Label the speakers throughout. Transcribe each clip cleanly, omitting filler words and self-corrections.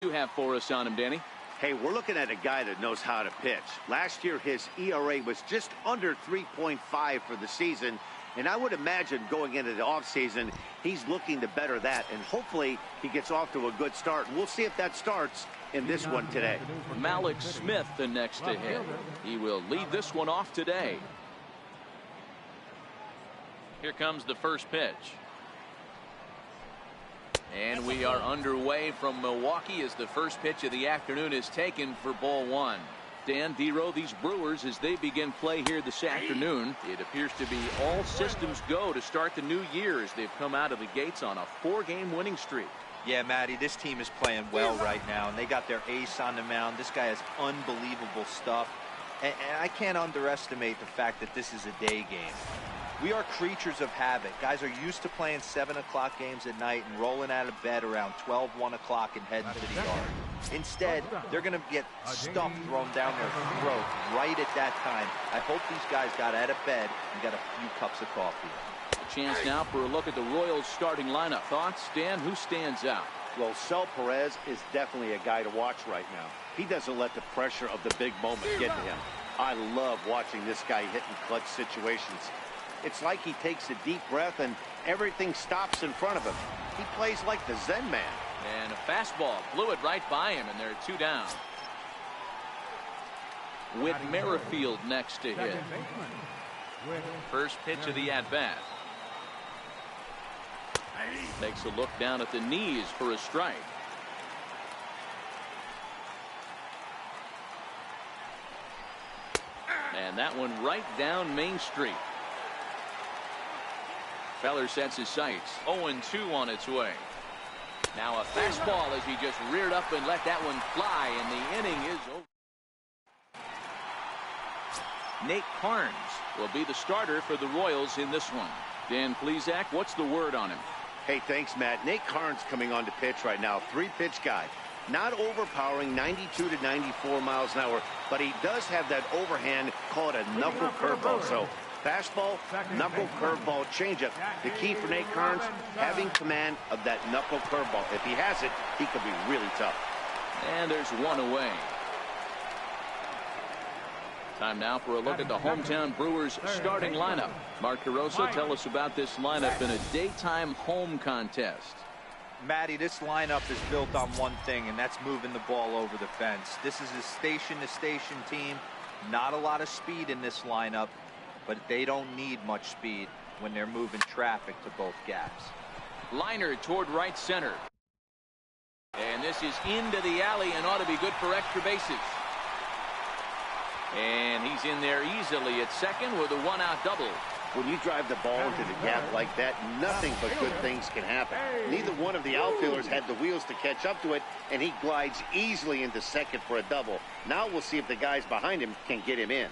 Speaker 1: you have for us on him, Danny?
Speaker 2: Hey, we're looking at a guy that knows how to pitch. Last year, his ERA was just under 3.5 for the season. And I would imagine going into the offseason, he's looking to better that. And hopefully he gets off to a good start. We'll see if that starts in this one today.
Speaker 1: Malik Smith, the next to hit. He will lead this one off today. Here comes the first pitch. And we are underway from Milwaukee as the first pitch of the afternoon is taken for ball one. Dan Dero, these Brewers, as they begin play here this afternoon, it appears to be all systems go to start the new year as they've come out of the gates on a 4-game winning streak.
Speaker 3: Yeah, Matty, this team is playing well right now, and they got their ace on the mound. This guy has unbelievable stuff, and I can't underestimate the fact that this is a day game. We are creatures of habit. Guys are used to playing 7 o'clock games at night and rolling out of bed around 12, 1 o'clock and heading to the yard. Instead, they're going to get stuff thrown down their throat right at that time. I hope these guys got out of bed and got a few cups of coffee.
Speaker 1: A chance now for a look at the Royals starting lineup. Thoughts, Dan? Who stands out?
Speaker 2: Well, Sel Perez is definitely a guy to watch right now. He doesn't let the pressure of the big moment get to him. I love watching this guy hit in clutch situations. It's like he takes a deep breath and everything stops in front of him. He plays like the Zen man.
Speaker 1: And a fastball blew it right by him, and they're 2 down. Whit Merrifield next to hit. First pitch of the at-bat. Takes a look down at the knees for a strike. And that one right down Main Street. Feller sets his sights. 0-2 on its way. Now a fastball as he just reared up and let that one fly, and the inning is over. Nate Carnes will be the starter for the Royals in this one. Dan Plesac, what's the word on him?
Speaker 2: Hey, thanks, Matt. Nate Carnes coming on to pitch right now. 3-pitch guy. Not overpowering, 92 to 94 miles an hour, but he does have that overhand, call it a knuckle curveball. So fastball, knuckle curveball, changeup. The key for Nate Carnes, having command of that knuckle curveball. If he has it, he could be really tough.
Speaker 1: And there's one away. Time now for a look at the hometown Brewers starting lineup. Mark DeRosa, tell us about this lineup in a daytime home contest.
Speaker 3: Matty, this lineup is built on one thing, and that's moving the ball over the fence. This is a station-to-station team. Not a lot of speed in this lineup, but they don't need much speed when they're moving traffic to both gaps.
Speaker 1: Liner toward right center. And this is into the alley and ought to be good for extra bases. And he's in there easily at second with a 1-out double.
Speaker 2: When you drive the ball into the gap like that, nothing but good things can happen. Neither one of the outfielders had the wheels to catch up to it, and he glides easily into second for a double. Now we'll see if the guys behind him can get him in.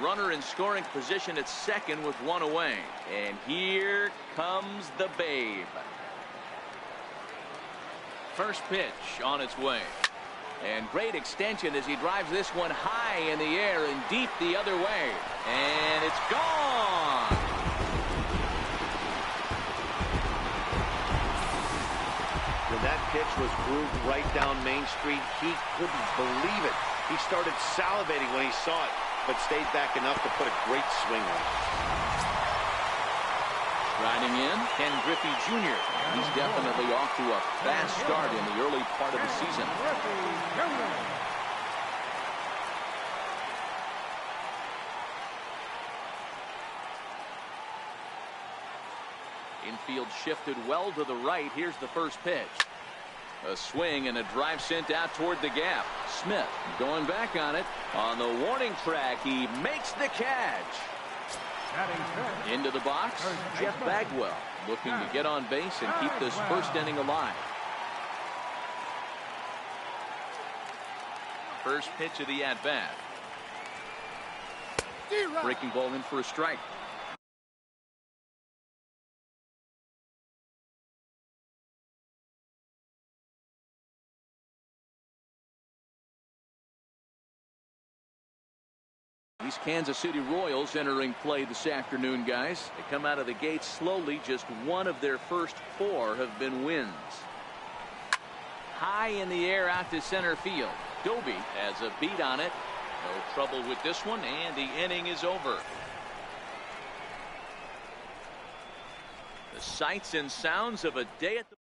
Speaker 1: Runner in scoring position at second with 1 away. And here comes the Babe. First pitch on its way. And great extension as he drives this one high in the air and deep the other way. And it's gone.
Speaker 2: When that pitch was grooved right down Main Street, he couldn't believe it. He started salivating when he saw it, but stayed back enough to put a great swing on it.
Speaker 1: Riding in, Ken Griffey Jr. He's definitely off to a fast start in the early part of the season. Infield shifted well to the right. Here's the first pitch. A swing and a drive sent out toward the gap. Smith going back on it. On the warning track, he makes the catch. Into the box, Jeff Bagwell looking to get on base and keep this first inning alive. First pitch of the at-bat. Breaking ball in for a strike. These Kansas City Royals entering play this afternoon, guys. They come out of the gate slowly. Just one of their first 4 have been wins. High in the air out to center field. Doby has a beat on it. No trouble with this one, and the inning is over. The sights and sounds of a day at the...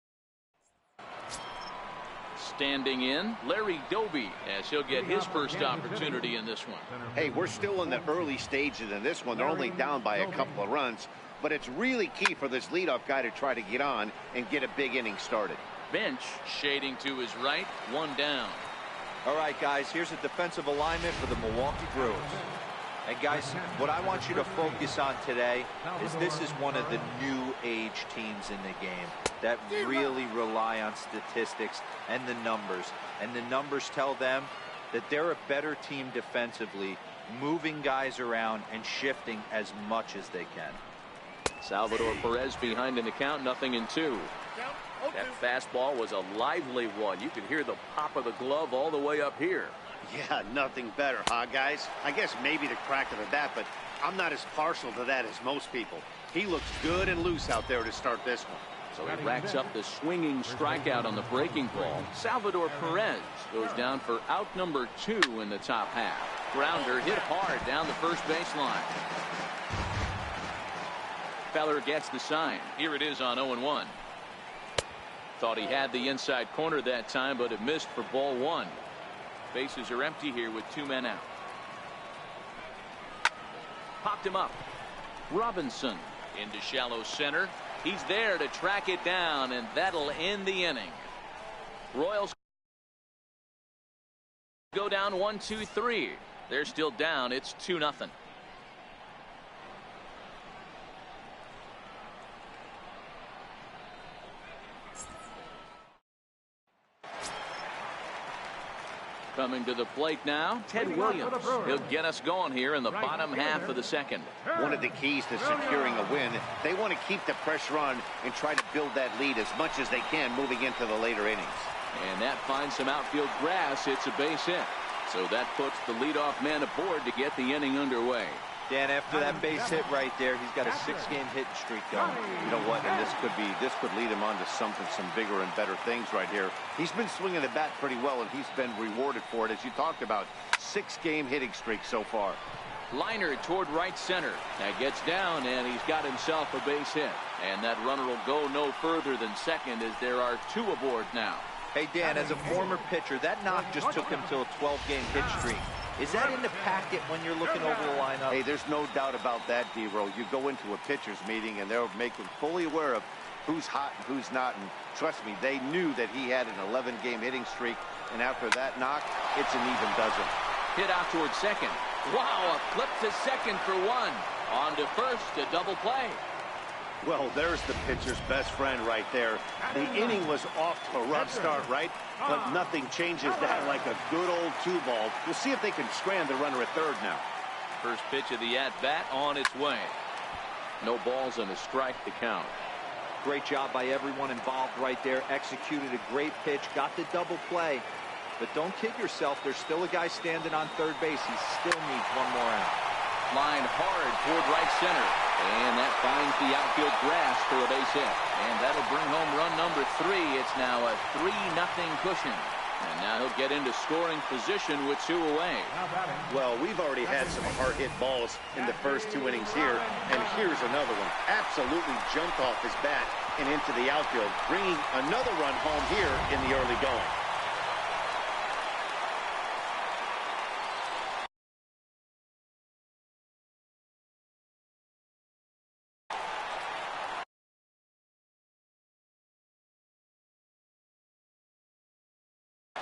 Speaker 1: Standing in, Larry Doby, as he'll get his first opportunity in this one.
Speaker 2: Hey, we're still in the early stages in this one. They're only down by a couple of runs, but it's really key for this leadoff guy to try to get on and get a big inning started.
Speaker 1: Bench shading to his right, 1 down.
Speaker 3: All right, guys, here's a defensive alignment for the Milwaukee Brewers. And guys, what I want you to focus on today is this is one of the new age teams in the game that really rely on statistics and the numbers. And the numbers tell them that they're a better team defensively, moving guys around and shifting as much as they can.
Speaker 1: Salvador Perez behind in the count, 0-2. That fastball was a lively one. You could hear the pop of the glove all the way up here.
Speaker 2: Yeah, nothing better, huh, guys? I guess maybe the crack of the bat, but I'm not as partial to that as most people. He looks good and loose out there to start this one.
Speaker 1: So he racks up the swinging strikeout on the breaking ball. Salvador Perez goes down for out number 2 in the top half. Grounder hit hard down the first baseline. Feller gets the sign. Here it is on 0-1. Thought he had the inside corner that time, but it missed for ball 1. Bases are empty here with 2 men out. Popped him up. Robinson into shallow center. He's there to track it down, and that'll end the inning. Royals go down 1-2-3. They're still down. It's 2-0. Coming to the plate now, Ted Williams. He'll get us going here in the bottom half of the second.
Speaker 2: One of the keys to securing a win, they want to keep the pressure on and try to build that lead as much as they can moving into the later innings.
Speaker 1: And that finds some outfield grass. It's a base hit. So that puts the leadoff man aboard to get the inning underway.
Speaker 3: Dan, after that base hit right there, he's got a 6-game hitting streak going.
Speaker 2: You know what? And this could lead him on to some bigger and better things right here. He's been swinging the bat pretty well, and he's been rewarded for it, as you talked about. 6-game hitting streak so far.
Speaker 1: Liner toward right center. That gets down, and he's got himself a base hit. And that runner will go no further than second, as there are 2 aboard now.
Speaker 3: Hey, Dan, as a former pitcher, that knock just took him to a 12-game hit streak. Is that in the packet when you're looking over the lineup?
Speaker 2: Hey, there's no doubt about that, D-Roll. You go into a pitcher's meeting, and they'll make him fully aware of who's hot and who's not. And trust me, they knew that he had an 11-game hitting streak. And after that knock, it's an even dozen.
Speaker 1: Hit out towards second. Wow, a flip to second for 1. On to first, a double play.
Speaker 2: Well, there's the pitcher's best friend right there. The inning was off to a rough start, right? But nothing changes that like a good old 2-ball. We'll see if they can strand the runner at third now.
Speaker 1: First pitch of the at-bat on its way. No balls and a strike to count.
Speaker 3: Great job by everyone involved right there. Executed a great pitch, got the double play. But don't kid yourself, there's still a guy standing on third base. He still needs 1 more out.
Speaker 1: Line hard toward right center. And that finds the outfield grass for a base hit. And that'll bring home run number 3. It's now a 3-0 cushion. And now he'll get into scoring position with 2 away.
Speaker 2: Well, we've already had some hard-hit balls in the first 2 innings here. And here's another one. Absolutely jumped off his bat and into the outfield, bringing another run home here in the early going.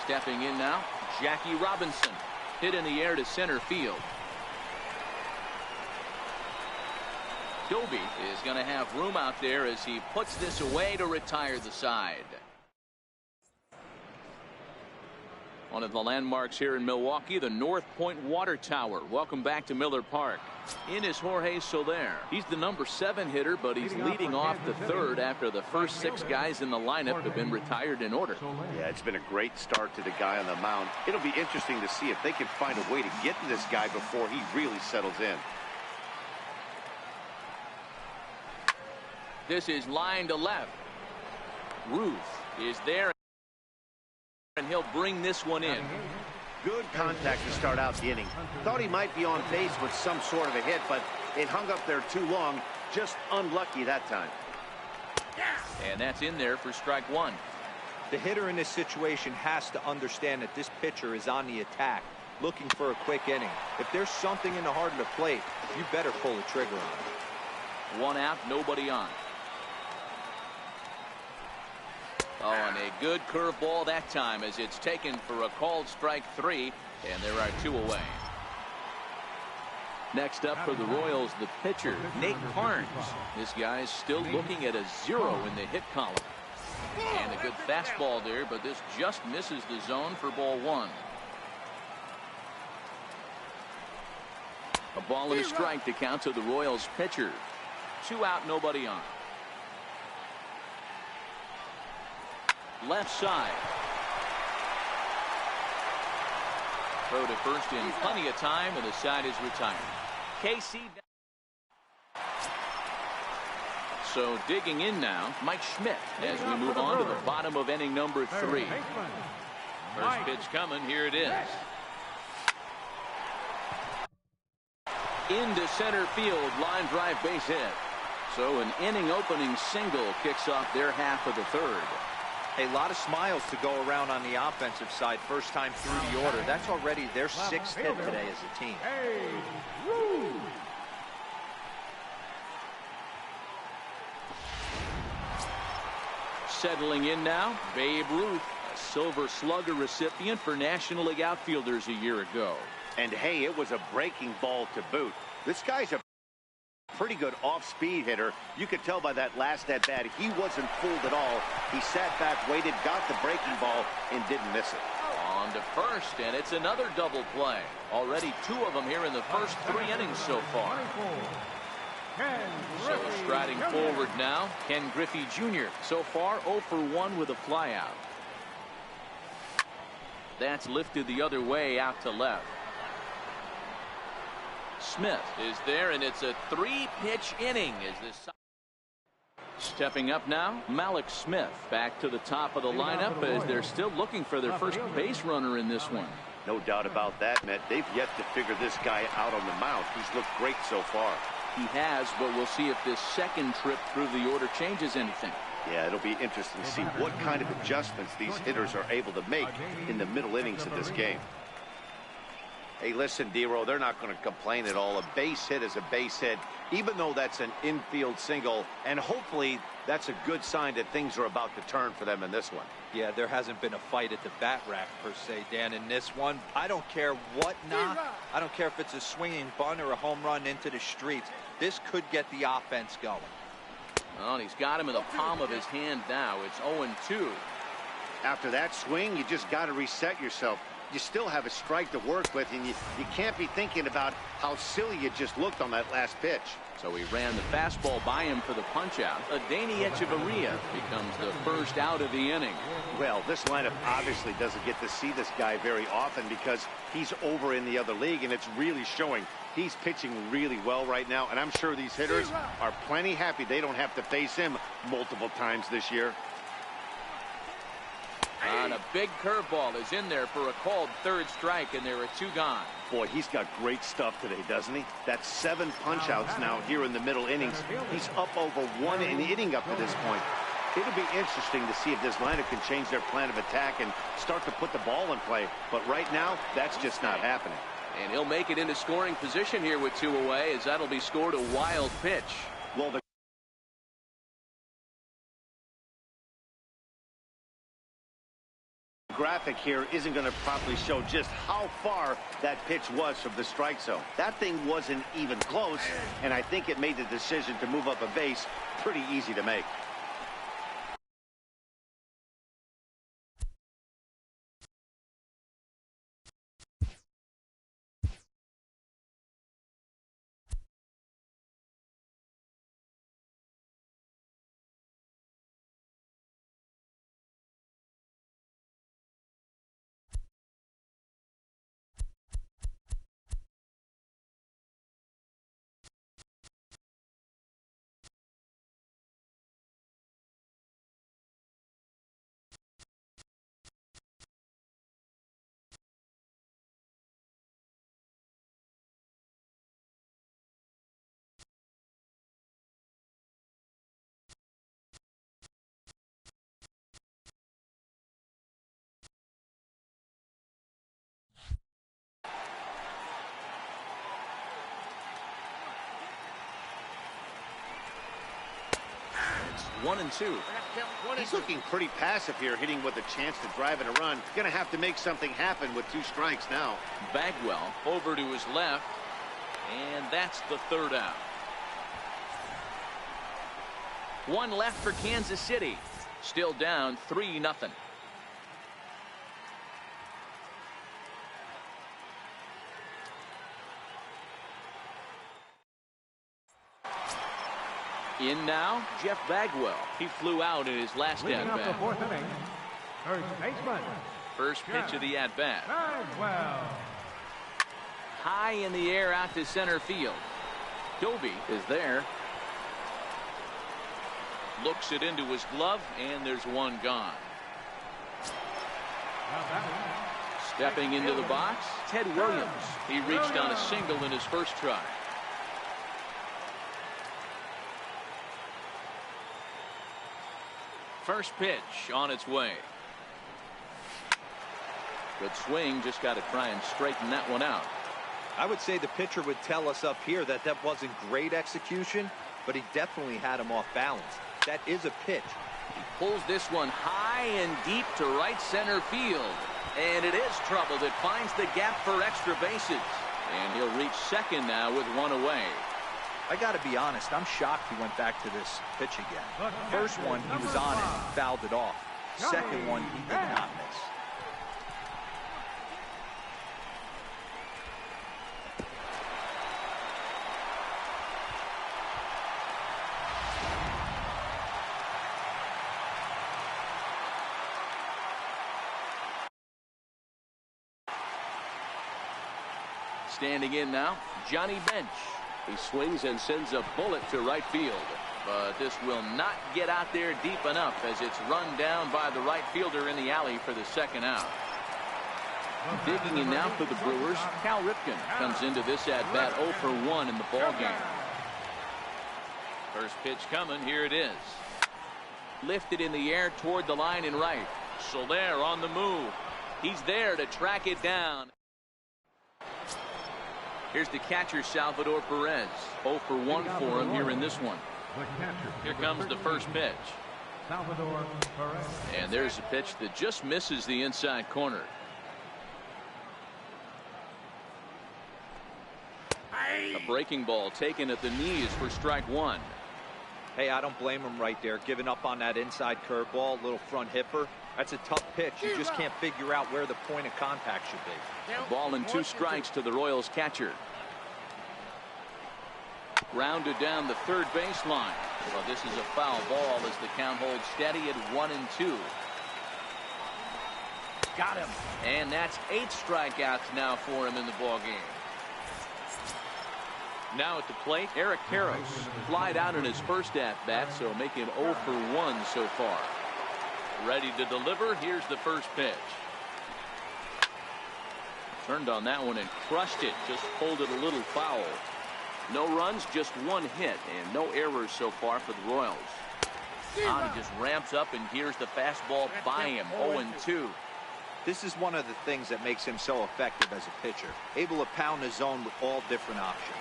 Speaker 1: Stepping in now, Jackie Robinson. Hit in the air to center field. Doby is going to have room out there as he puts this away to retire the side. One of the landmarks here in Milwaukee, the North Point Water Tower. Welcome back to Miller Park. In is Jorge Soler. He's the number 7 hitter, but he's leading off the third after the first 6 guys in the lineup have been retired in order.
Speaker 2: Yeah, it's been a great start to the guy on the mound. It'll be interesting to see if they can find a way to get to this guy before he really settles in.
Speaker 1: This is line to left. Ruth is there, and he'll bring this one in.
Speaker 2: Good contact to start out the inning. Thought he might be on base with some sort of a hit, but it hung up there too long. Just unlucky that time.
Speaker 1: And that's in there for strike 1.
Speaker 3: The hitter in this situation has to understand that this pitcher is on the attack, looking for a quick inning. If there's something in the heart of the plate, you better pull the trigger on it.
Speaker 1: 1 out, nobody on. Oh, and a good curveball that time as it's taken for a called strike 3, and there are 2 away. Next up for the Royals, the pitcher, Nate Carnes. This guy's still looking at a 0 in the hit column. And a good fastball there, but this just misses the zone for ball 1. A ball and a strike to count to the Royals pitcher. 2 out, nobody on. Left side. Throw to first in plenty of time, and the side is retired. Casey. So digging in now, Mike Schmidt, as we move on to the bottom of inning number 3. First pitch coming, here it is. Into center field, line drive base hit. So an inning opening single kicks off their half of the third.
Speaker 3: A lot of smiles to go around on the offensive side first time through the order. That's already their 6th hit today as a team.
Speaker 1: Settling in now, Babe Ruth, a Silver Slugger recipient for National League outfielders a year ago.
Speaker 2: And hey, it was a breaking ball to boot. This guy's a pretty good off-speed hitter. You could tell by that last at-bat he wasn't fooled at all. He sat back, waited, got the breaking ball, and didn't miss it.
Speaker 1: On to first, and it's another double play. Already 2 of them here in the first 3 innings so far. So striding forward now, Ken Griffey Jr. So far 0 for 1 with a flyout. That's lifted the other way out to left. Smith is there, and it's a 3-pitch inning. Is this stepping up now? Malik Smith back to the top of the lineup as they're still looking for their first base runner in this one.
Speaker 2: No doubt about that, Matt. They've yet to figure this guy out on the mound. He's looked great so far.
Speaker 1: He has, but we'll see if this second trip through the order changes anything.
Speaker 2: Yeah, it'll be interesting to see what kind of adjustments these hitters are able to make in the middle innings of this game. Hey, listen, D-Row, they're not going to complain at all. A base hit is a base hit, even though that's an infield single, and hopefully that's a good sign that things are about to turn for them in this one.
Speaker 3: Yeah, there hasn't been a fight at the bat rack, per se, Dan, in this one. I don't care what knock. I don't care if it's a swinging bunt or a home run into the streets. This could get the offense going.
Speaker 1: Well, he's got him in the palm of his hand now. It's 0-2.
Speaker 2: After that swing, you just got to reset yourself. You still have a strike to work with, and you can't be thinking about how silly you just looked on that last pitch.
Speaker 1: So he ran the fastball by him for the punch-out. Adeiny Echeverria becomes the first out of the inning.
Speaker 2: Well, this lineup obviously doesn't get to see this guy very often because he's over in the other league, and it's really showing. He's pitching really well right now, and I'm sure these hitters are plenty happy they don't have to face him multiple times this year.
Speaker 1: And a big curveball is in there for a called 3rd strike, and there are 2 gone.
Speaker 2: Boy, he's got great stuff today, doesn't he? That's 7 punch-outs now here in the middle innings. He's up over 1 inning up to this point. It'll be interesting to see if this lineup can change their plan of attack and start to put the ball in play. But right now, that's just not happening.
Speaker 1: And he'll make it into scoring position here with 2 away, as that'll be scored a wild pitch.
Speaker 2: Well, the graphic here isn't going to properly show just how far that pitch was from the strike zone. That thing wasn't even close, and I think it made the decision to move up a base pretty easy to make.
Speaker 1: 1-2.
Speaker 2: He's looking pretty passive here, hitting with a chance to drive in a run. Going to have to make something happen with 2 strikes now.
Speaker 1: Bagwell over to his left, and that's the 3rd out. 1 left for Kansas City. Still down 3-0. In now, Jeff Bagwell. He flew out in his last at-bat. First pitch of the at-bat. High in the air out to center field. Dovey is there. Looks it into his glove, and there's 1 gone. Stepping into the box, Ted Williams. He reached on a single in his first try. First pitch on its way. Good swing, just got to try and straighten that one out.
Speaker 3: I would say the pitcher would tell us up here that that wasn't great execution, but he definitely had him off balance. That is a pitch.
Speaker 1: He pulls this one high and deep to right center field. And it is trouble that finds the gap for extra bases. And he'll reach second now with 1 away.
Speaker 3: I got to be honest, I'm shocked he went back to this pitch again. First one, he was on it, fouled it off. Second one, he did not miss.
Speaker 1: Standing in now, Johnny Bench. He swings and sends a bullet to right field. But this will not get out there deep enough as it's run down by the right fielder in the alley for the 2nd out. Digging in now for the Brewers, Cal Ripken comes into this at-bat 0 for 1 in the ballgame. First pitch coming, here it is. Lifted in the air toward the line and right. Soler on the move. He's there to track it down. Here's the catcher, Salvador Perez. 0 for 1 for him here in this one. Here comes the first pitch. And there's a pitch that just misses the inside corner. A breaking ball taken at the knees for strike 1.
Speaker 3: Hey, I don't blame him right there, giving up on that inside curveball, little front hipper. That's a tough pitch. You just can't figure out where the point of contact should be.
Speaker 1: Ball and 2 strikes to the Royals catcher. Grounded down the third baseline. Well, this is a foul ball as the count holds steady at 1-2. Got him. And that's 8 strikeouts now for him in the ballgame. Now at the plate, Eric Karros flied out in his first at-bat, so making 0 for 1 so far. Ready to deliver. Here's the first pitch. Turned on that one and crushed it. Just pulled it a little foul. No runs, just 1 hit, and no errors so far for the Royals. Now he just ramps up, and here's the fastball by him. 0-2.
Speaker 3: This is one of the things that makes him so effective as a pitcher. Able to pound the zone with all different options.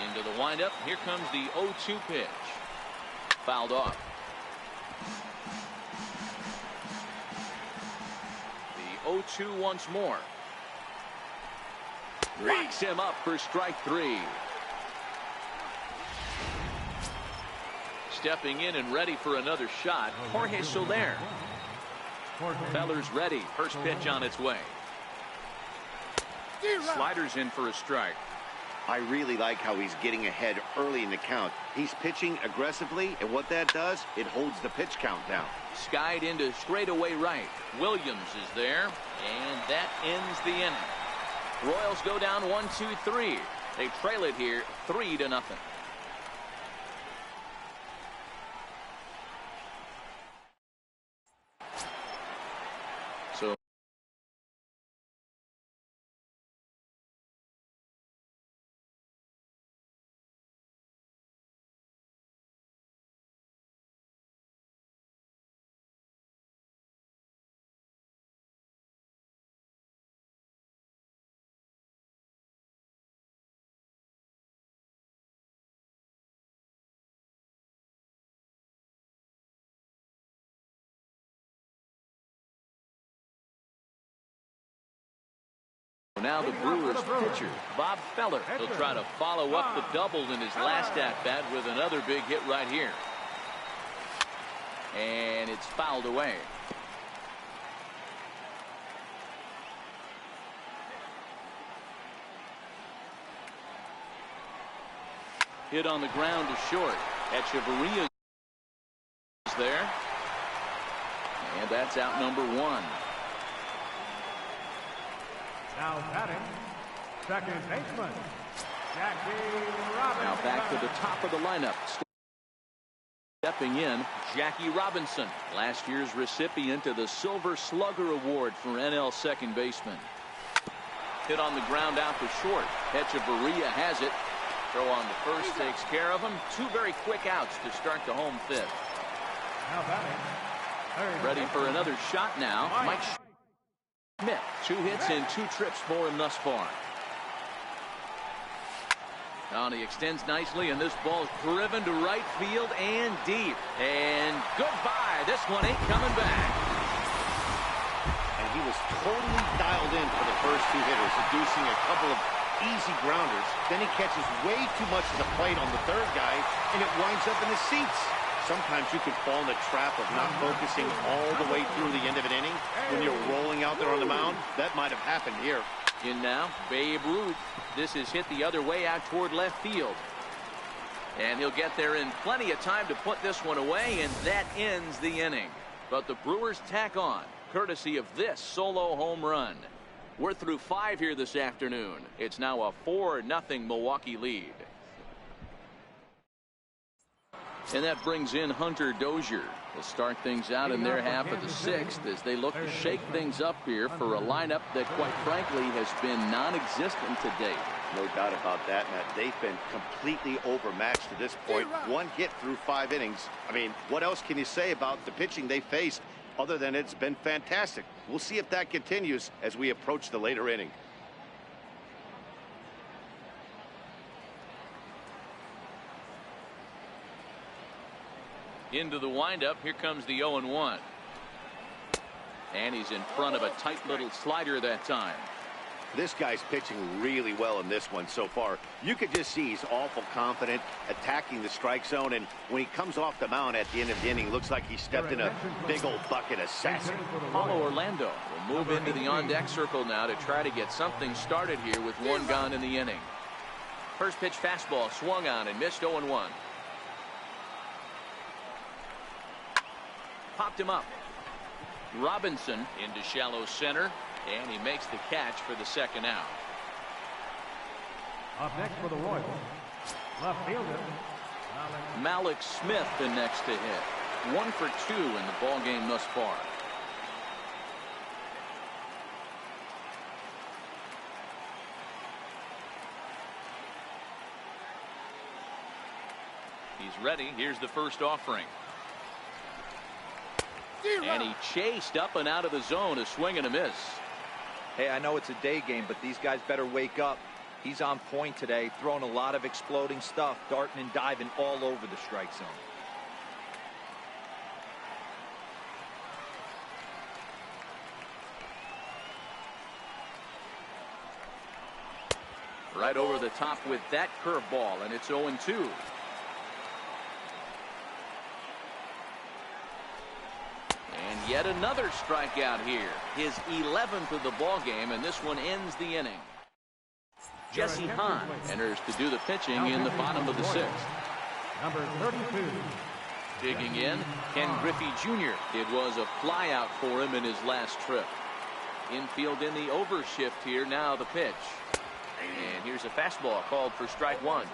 Speaker 1: Into the windup. Here comes the 0-2 pitch. Fouled off. The 0-2 once more. Wakes him up for strike 3. Stepping in and ready for another shot, Jorge Soler. Feller's ready. First pitch on its way. Sliders in for a strike.
Speaker 2: I really like how he's getting ahead early in the count. He's pitching aggressively, and what that does, it holds the pitch count down.
Speaker 1: Skied into straightaway right. Williams is there, and that ends the inning. Royals go down 1-2-3. They trail it here 3-0. So now the Brewers pitcher, Bob Feller. He'll try to follow up the double in his last at-bat with another big hit right here. And it's fouled away. Hit on the ground to short. Echeverria is there. And that's out number 1.
Speaker 4: Now batting, second baseman, Jackie Robinson.
Speaker 1: Now back to the top of the lineup. Stepping in, Jackie Robinson, last year's recipient of the Silver Slugger Award for NL second baseman. Hit on the ground out to short. Echeverria has it. Throw on the first takes care of him. 2 very quick outs to start the home 5th.
Speaker 4: Now batting,
Speaker 1: Ready for another shot now. Mike Schmidt. 2 hits and 2 trips for him thus far. Now he extends nicely, and this ball's driven to right field and deep. And goodbye. This one ain't coming back.
Speaker 2: And he was totally dialed in for the first 2 hitters, seducing a couple of easy grounders. Then he catches way too much of the plate on the 3rd guy, and it winds up in the seats. Sometimes you can fall in the trap of not focusing all the way through the end of an inning when you're rolling out there on the mound. That might have happened here.
Speaker 1: In now, Babe Ruth. This is hit the other way out toward left field. And he'll get there in plenty of time to put this one away, and that ends the inning. But the Brewers tack on, courtesy of this solo home run. We're through 5 here this afternoon. It's now a 4-0 Milwaukee lead. And that brings in Hunter Dozier. They'll start things out in their half of the 6th as they look to shake things up here for a lineup that, quite frankly, has been non-existent to date.
Speaker 2: No doubt about that, Matt. They've been completely overmatched to this point. 1 hit through 5 innings. I mean, what else can you say about the pitching they faced other than it's been fantastic? We'll see if that continues as we approach the later inning.
Speaker 1: Into the windup. Here comes the 0-1. And he's in front of a tight little slider that time.
Speaker 2: This guy's pitching really well in this one so far. You could just see he's awful confident attacking the strike zone, and when he comes off the mound at the end of the inning, looks like he stepped in a big old bucket of sass.
Speaker 1: Paulo Orlando will move into the on-deck circle now to try to get something started here with 1 gone in the inning. First pitch fastball swung on and missed. 0-1. Popped him up. Robinson into shallow center, and he makes the catch for the 2nd out.
Speaker 4: Up next for the Royals, left fielder,
Speaker 1: Malik Smith the next to hit. 1 for 2 in the ball game thus far. He's ready. Here's the first offering. And he chased up and out of the zone. A swing and a miss.
Speaker 3: Hey, I know it's a day game, but these guys better wake up. He's on point today, throwing a lot of exploding stuff, darting and diving all over the strike zone.
Speaker 1: Right over the top with that curveball, and it's 0-2. And yet another strikeout here. His 11th of the ball game, and this one ends the inning. Jesse Hahn enters to do the pitching in the bottom of the 6th.
Speaker 4: number 32.
Speaker 1: Digging in, Ken Griffey Jr. It was a flyout for him in his last trip. Infield in the overshift here. Now the pitch. And here's a fastball called for strike 1.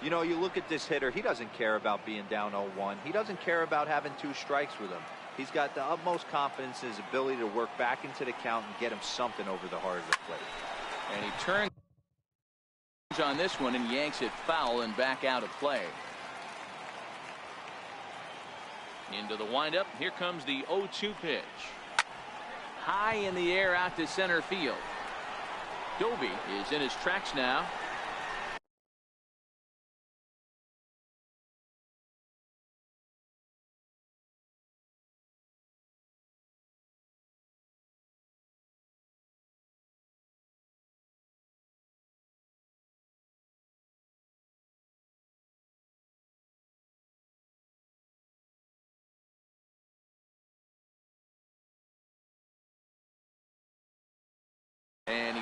Speaker 3: You know, you look at this hitter, he doesn't care about being down 0-1. He doesn't care about having 2 strikes with him. He's got the utmost confidence in his ability to work back into the count and get him something over the heart of the plate.
Speaker 1: And he turns on this one and yanks it foul and back out of play. Into the windup. Here comes the 0-2 pitch. High in the air out to center field. Doby is in his tracks now.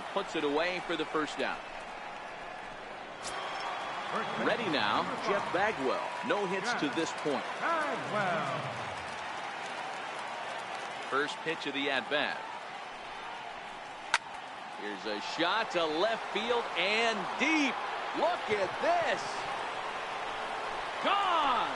Speaker 1: he puts it away for the first out. Ready now, Jeff Bagwell. No hits to this point. First pitch of the at-bat. Here's a shot to left field and deep. Look at this. Gone.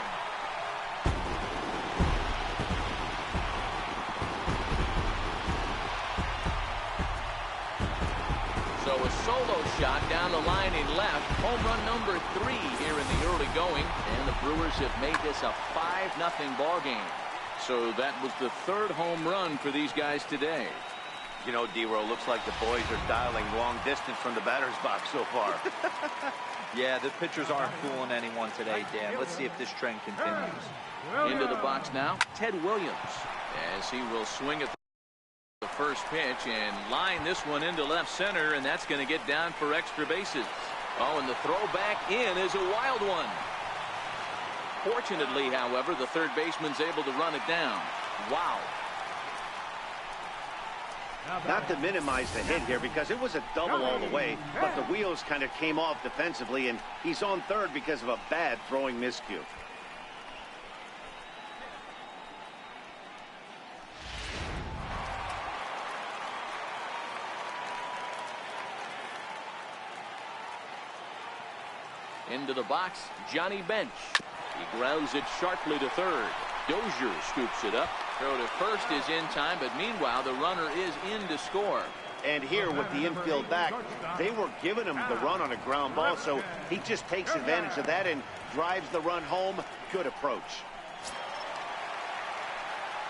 Speaker 1: So a solo shot down the line in left. Home run number 3 here in the early going. And the Brewers have made this a 5-0 ball game. So that was the 3rd home run for these guys today.
Speaker 2: You know, D-Row, looks like the boys are dialing long distance from the batter's box so far.
Speaker 3: Yeah, the pitchers aren't fooling anyone today, Dan. Let's see if this trend continues.
Speaker 1: Into the box now, Ted Williams, as he will swing at the first pitch and line this one into left center, and that's going to get down for extra bases. Oh, and the throw back in is a wild one. Fortunately, however, the third baseman's able to run it down. Wow.
Speaker 2: Not to minimize the hit here because it was a double all the way, but the wheels kind of came off defensively, and he's on third because of a bad throwing miscue.
Speaker 1: Into the box, Johnny Bench. He grounds it sharply to third. Dozier scoops it up. Throw to first is in time, but meanwhile the runner is in to score.
Speaker 2: And here with the infield back, they were giving him the run on a ground ball, so he just takes advantage of that and drives the run home. Good approach.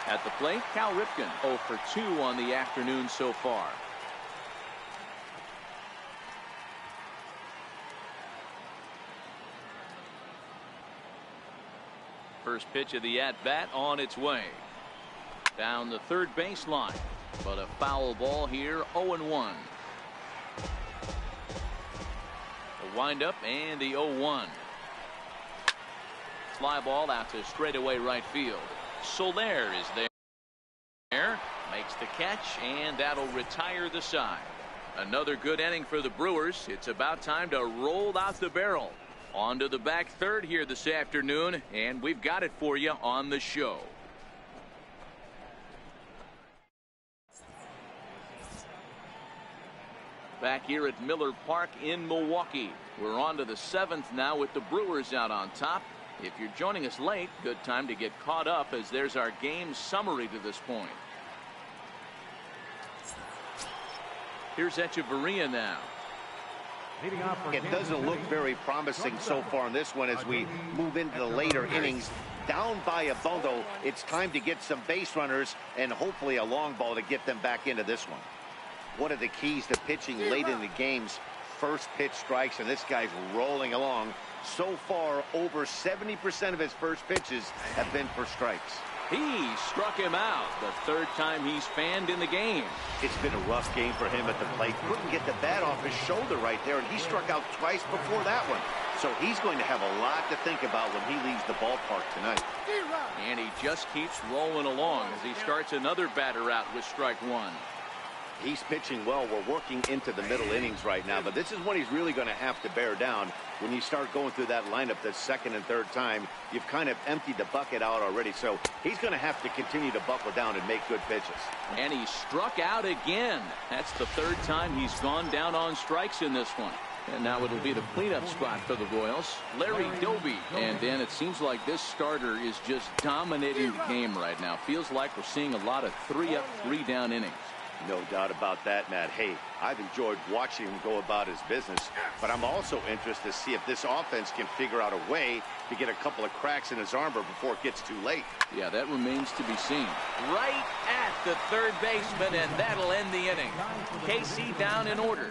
Speaker 1: At the plate, Cal Ripken 0 for 2 on the afternoon so far. First pitch of the at-bat on its way. Down the third baseline, but a foul ball here, 0-1. A windup and the 0-1. Fly ball out to straightaway right field. Soler is there. Makes the catch, and that'll retire the side. Another good inning for the Brewers. It's about time to roll out the barrel. On to the back third here this afternoon, and we've got it for you on the show. Back here at Miller Park in Milwaukee. We're on to the 7th now with the Brewers out on top. If you're joining us late, good time to get caught up as there's our game summary to this point. Here's Echeverria now.
Speaker 2: It doesn't look very promising so far in this one as we move into the later innings. Down by a bundle, it's time to get some base runners and hopefully a long ball to get them back into this one. One of the keys to pitching late in the game's first pitch strikes, and this guy's rolling along. So far, over 70% of his first pitches have been for strikes.
Speaker 1: He struck him out the 3rd time he's fanned in the game.
Speaker 2: It's been a rough game for him at the plate. Couldn't get the bat off his shoulder right there, and he struck out twice before that one. So he's going to have a lot to think about when he leaves the ballpark tonight.
Speaker 1: And he just keeps rolling along as he starts another batter out with strike 1.
Speaker 2: He's pitching well. We're working into the middle innings right now, but this is when he's really going to have to bear down. When you start going through that lineup the 2nd and 3rd time, you've kind of emptied the bucket out already, so he's going to have to continue to buckle down and make good pitches.
Speaker 1: And he struck out again. That's the 3rd time he's gone down on strikes in this one. And now it'll be the cleanup spot for the Royals, Larry Doby. And then it seems like this starter is just dominating the game right now. Feels like we're seeing a lot of 3-up, 3-down innings.
Speaker 2: No doubt about that, Matt. Hey, I've enjoyed watching him go about his business, but I'm also interested to see if this offense can figure out a way to get a couple of cracks in his armor before it gets too late.
Speaker 1: Yeah, that remains to be seen. Right at the 3rd baseman, and that'll end the inning. KC down in order.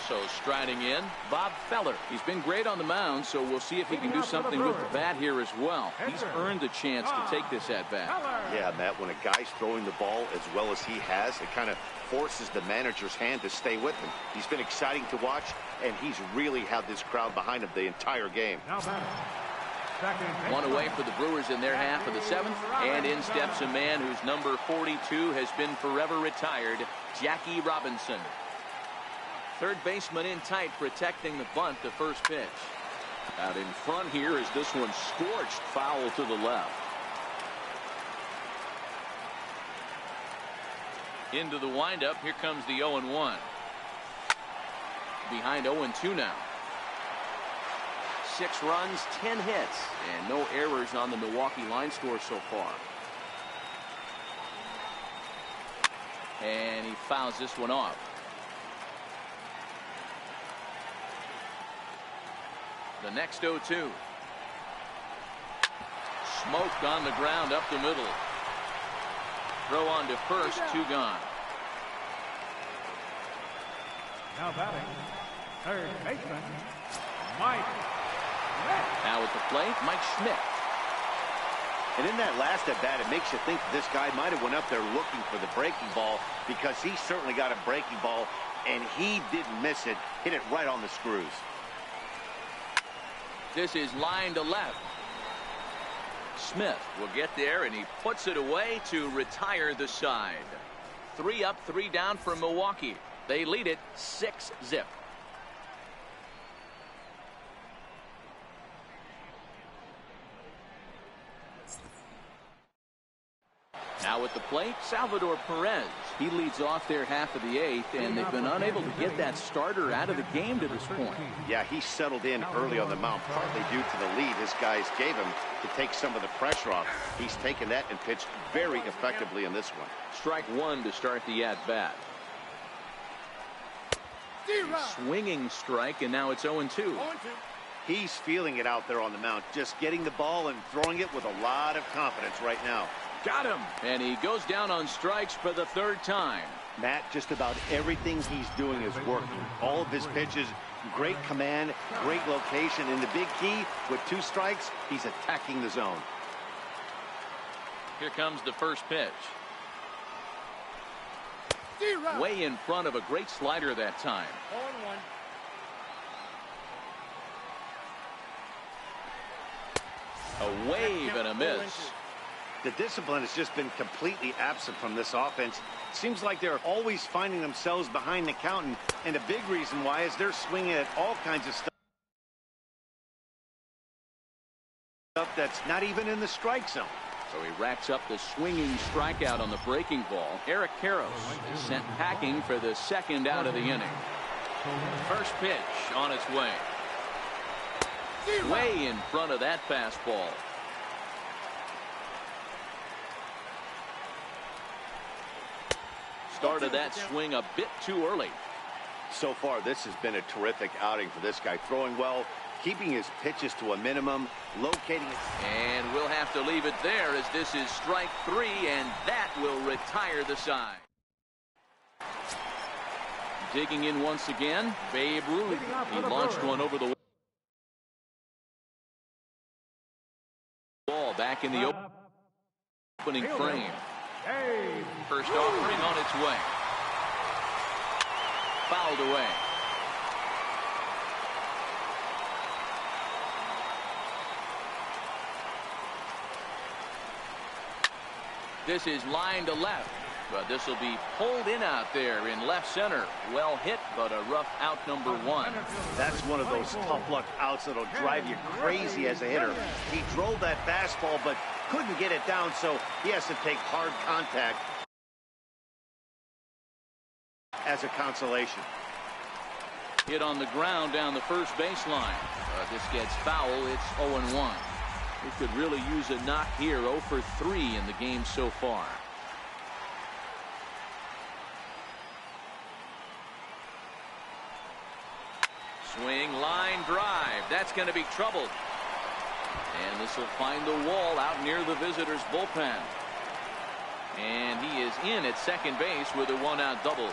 Speaker 1: So striding in, Bob Feller. He's been great on the mound, so we'll see if he can do something with the bat here as well. He's earned the chance to take this at bat.
Speaker 2: Yeah, Matt, when a guy's throwing the ball as well as he has, it kind of forces the manager's hand to stay with him. He's been exciting to watch, and he's really had this crowd behind him the entire game.
Speaker 1: One away for the Brewers in their half of the seventh. And in steps a man whose number 42 has been forever retired, Jackie Robinson. Third baseman in tight, protecting the bunt, the first pitch.
Speaker 5: Out in front here is this one scorched foul to the left.
Speaker 1: Into the windup. Here comes the 0-1. Behind 0-2 now. 6 runs, 10 hits, and no errors on the Milwaukee line score so far. And he fouls this one off. The next 0-2. Smoked on the ground up the middle. Throw on to first, 2 gone.
Speaker 4: Now batting, third baseman, Mike.
Speaker 1: Now at the plate, Mike Schmidt.
Speaker 2: And in that last at bat, it makes you think this guy might have went up there looking for the breaking ball, because he certainly got a breaking ball, and he didn't miss it. Hit it right on the screws.
Speaker 1: This is line to left. Smith will get there, and he puts it away to retire the side. 3 up, 3 down for Milwaukee. They lead it 6-0. Now at the plate, Salvador Perez. He leads off their half of the 8th, and they've been unable to get that starter out of the game to this point.
Speaker 2: Yeah, he settled in early on the mound, partly due to the lead his guys gave him to take some of the pressure off. He's taken that and pitched very effectively in this one.
Speaker 1: Strike 1 to start the at-bat. Swinging strike, and now it's 0-2.
Speaker 2: He's feeling it out there on the mound, just getting the ball and throwing it with a lot of confidence right now.
Speaker 1: Got him, and he goes down on strikes for the 3rd time.
Speaker 2: Matt, just about everything he's doing is working. All of his pitches, great command, great location, and the big key, with 2 strikes, he's attacking the zone.
Speaker 1: Here comes the first pitch. Way in front of a great slider that time. 0-1. A wave and a miss.
Speaker 2: The discipline has just been completely absent from this offense. Seems like they're always finding themselves behind the count, and a big reason why is they're swinging at all kinds of stuff that's not even in the strike zone.
Speaker 1: So he racks up the swinging strikeout on the breaking ball. Eric Karros is sent packing for the 2nd out of the inning. First pitch on its way. Way in front of that fastball. Started that swing a bit too early.
Speaker 2: So far, this has been a terrific outing for this guy. Throwing well, keeping his pitches to a minimum, locating it.
Speaker 1: And we'll have to leave it there, as this is strike 3, and that will retire the side. Digging in once again, Babe Ruth. He launched one over the wall back in the opening frame. First offering on its way. Fouled away. This is line to left, but this will be pulled in out there in left center. Well hit, but a rough out, number 1.
Speaker 2: That's one of those tough luck outs that'll drive you crazy as a hitter. He drove that fastball, but couldn't get it down, so he has to take hard contact as a consolation.
Speaker 1: Hit on the ground down the first baseline. This gets foul. It's 0-1. He could really use a knock here. 0 for 3 in the game so far. Swing, line drive. That's going to be troubled. And this will find the wall out near the visitors' bullpen. And he is in at second base with a 1-out double.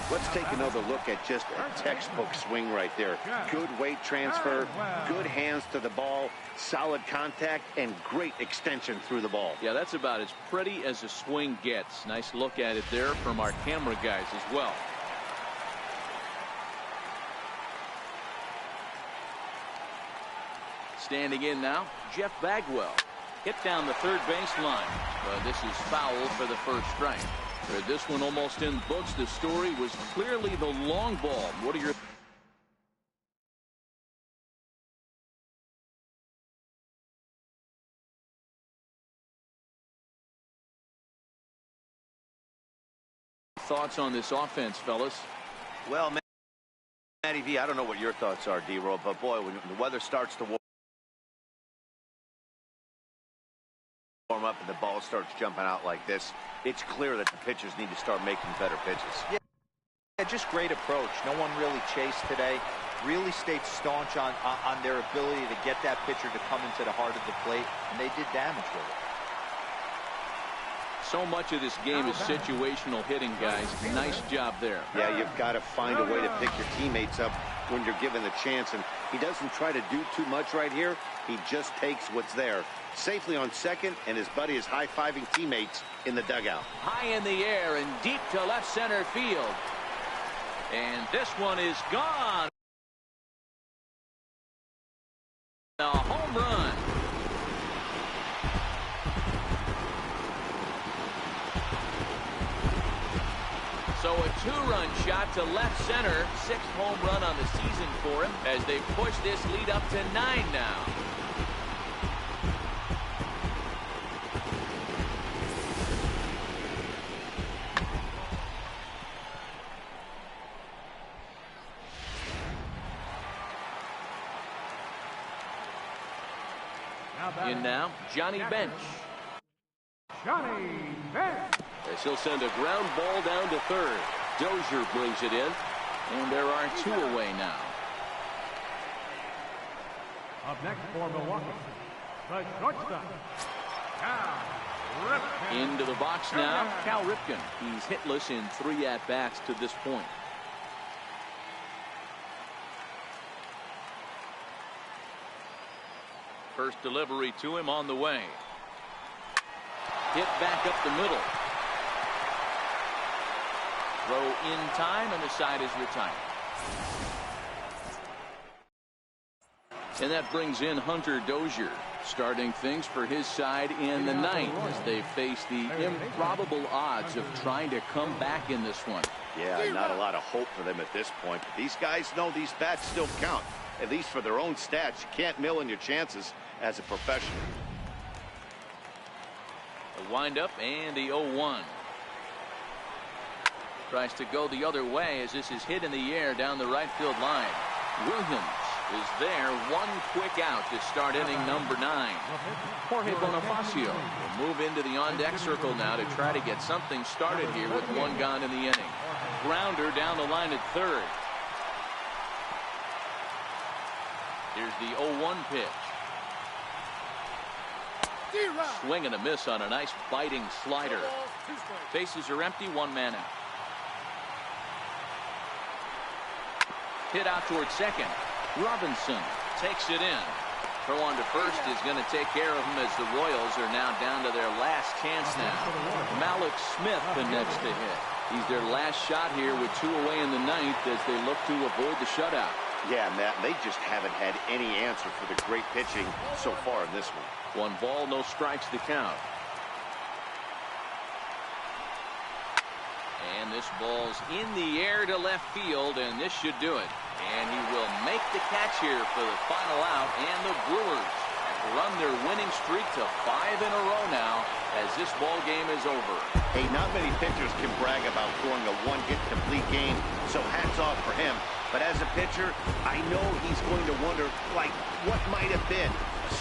Speaker 2: Let's take another look at just a textbook swing right there. Good weight transfer, good hands to the ball, solid contact, and great extension through the ball.
Speaker 1: Yeah, that's about as pretty as a swing gets. Nice look at it there from our camera guys as well. Standing in now, Jeff Bagwell. Hit down the third baseline. This is foul for the first strike. This one almost in books. The story was clearly the long ball. What are your thoughts on this offense, fellas?
Speaker 2: Well, Matty V, I don't know what your thoughts are, D-Roll, but boy, when the weather starts to warm up and the ball starts jumping out like this, it's clear that the pitchers need to start making better pitches.
Speaker 3: Yeah, just great approach. No one really chased today. Really stayed staunch on their ability to get that pitcher to come into the heart of the plate, and they did damage with it.
Speaker 1: So much of this game is situational hitting, guys. Nice job there.
Speaker 2: Yeah, you've got to find a way to pick your teammates up when you're given the chance, and he doesn't try to do too much right here. He just takes what's there. Safely on second, and his buddy is high-fiving teammates in the dugout.
Speaker 1: High in the air and deep to left center field. And this one is gone. A home run. So a two-run shot to left center. Sixth home run on the season for him as they push this lead up to 9 now. In now, Johnny Bench.
Speaker 4: Johnny Bench.
Speaker 5: As he'll send a ground ball down to third. Dozier brings it in.
Speaker 1: And there are 2 away now.
Speaker 4: Up next for Milwaukee, the shortstop, Cal Ripken.
Speaker 1: Into the box now, Cal Ripken. He's hitless in 3 at-bats to this point. First delivery to him on the way. Hit back up the middle. Throw in time, and the side is retired. And that brings in Hunter Dozier, starting things for his side in the 9th as they face the improbable odds of trying to come back in this one.
Speaker 2: Yeah, not a lot of hope for them at this point, but these guys know these bats still count, at least for their own stats. You can't mill in your chances as a professional.
Speaker 1: A windup and the 0-1. Tries to go the other way as this is hit in the air down the right field line. Williams is there. One quick out to start inning number 9. Jorge Bonifacio will move into the on-deck circle now to try to get something started here with 1 gone in the inning. Grounder down the line at third. Here's the 0-1 pitch. Swing and a miss on a nice biting slider. Bases are empty, 1 man out. Hit out towards second. Robinson takes it in. Throw on to first is going to take care of him as the Royals are now down to their last chance now. Malik Smith connects the hit. He's their last shot here with 2 away in the 9th as they look to avoid the shutout.
Speaker 2: Yeah, Matt, they just haven't had any answer for the great pitching so far in this one.
Speaker 1: 1 ball, no strikes to count. And this ball's in the air to left field, and this should do it. And he will make the catch here for the final out, and the Brewers run their winning streak to 5 in a row now as this ball game is over.
Speaker 2: Hey, not many pitchers can brag about throwing a 1-hit complete game, so hats off for him. But as a pitcher, I know he's going to wonder, like, what might have been.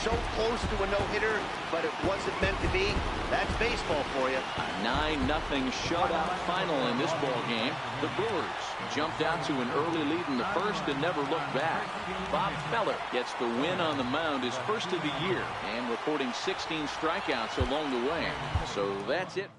Speaker 2: So close to a no-hitter, but it wasn't meant to be. That's baseball for you.
Speaker 1: A 9-0 shutout final in this ball game. The Brewers jumped out to an early lead in the first and never looked back. Bob Feller gets the win on the mound, his first of the year, and recording 16 strikeouts along the way. So that's it.